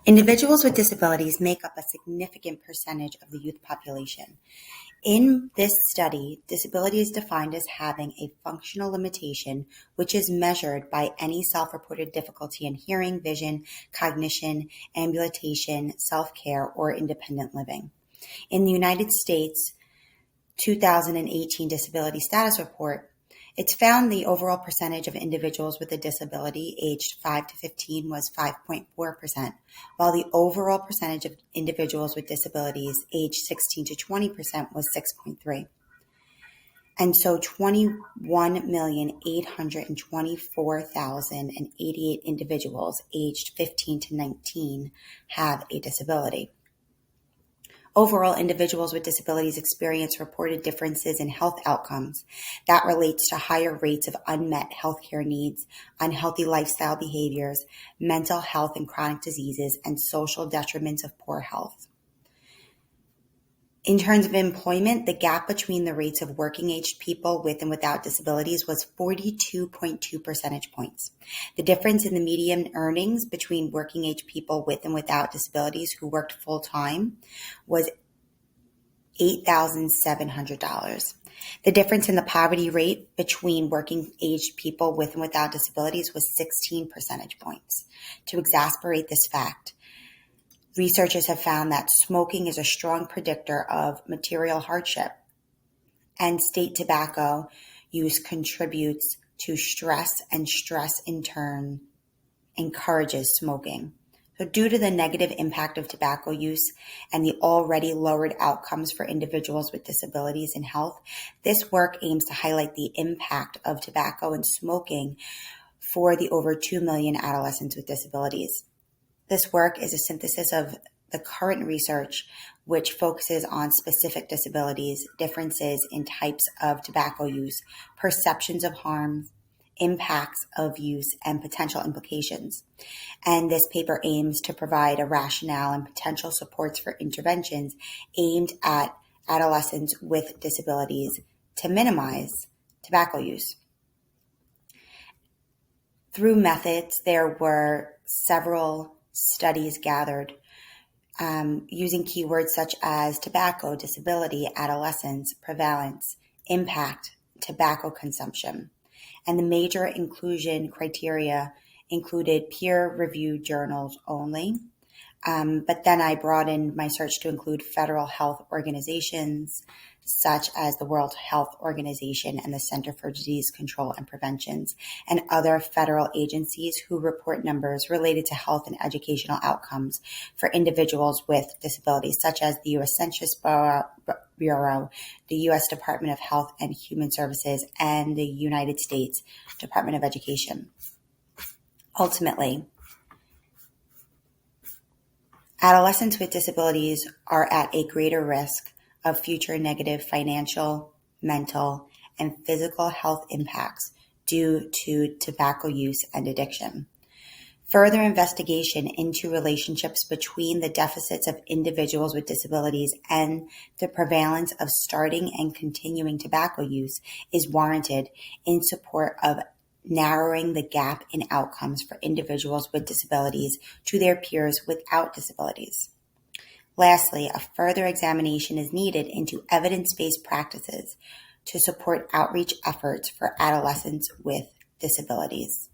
Individuals with disabilities make up a significant percentage of the youth population. In this study, disability is defined as having a functional limitation, which is measured by any self-reported difficulty in hearing, vision, cognition, ambulation, self-care, or independent living. In the United States 2018 Disability Status Report, it's found the overall percentage of individuals with a disability aged 5 to 15 was 5.4%, while the overall percentage of individuals with disabilities aged 16 to 20% was 6.3%. And so 21,824,088 individuals aged 15 to 19 have a disability. Overall, individuals with disabilities experience reported differences in health outcomes that relates to higher rates of unmet healthcare needs, unhealthy lifestyle behaviors, mental health and chronic diseases, and social detriments of poor health. In terms of employment, the gap between the rates of working-age people with and without disabilities was 42.2 percentage points. The difference in the median earnings between working-age people with and without disabilities who worked full-time was $8,700. The difference in the poverty rate between working-age people with and without disabilities was 16 percentage points. To exacerbate this fact, researchers have found that smoking is a strong predictor of material hardship, and state tobacco use contributes to stress, and stress in turn encourages smoking. So due to the negative impact of tobacco use and the already lowered outcomes for individuals with disabilities in health, this work aims to highlight the impact of tobacco and smoking for the over 2 million adolescents with disabilities. This work is a synthesis of the current research, which focuses on specific disabilities, differences in types of tobacco use, perceptions of harm, impacts of use, and potential implications. And this paper aims to provide a rationale and potential supports for interventions aimed at adolescents with disabilities to minimize tobacco use. Through methods, there were several studies gathered using keywords such as tobacco, disability, adolescence, prevalence, impact, tobacco consumption. And the major inclusion criteria included peer-reviewed journals only. But then I broadened my search to include federal health organizations such as the World Health Organization and the Center for Disease Control and Preventions, and other federal agencies who report numbers related to health and educational outcomes for individuals with disabilities, such as the U.S. Census Bureau, the U.S. Department of Health and Human Services, and the United States Department of Education. Ultimately, adolescents with disabilities are at a greater risk of future negative financial, mental, and physical health impacts due to tobacco use and addiction. Further investigation into relationships between the deficits of individuals with disabilities and the prevalence of starting and continuing tobacco use is warranted in support of narrowing the gap in outcomes for individuals with disabilities to their peers without disabilities. Lastly, a further examination is needed into evidence-based practices to support outreach efforts for adolescents with disabilities.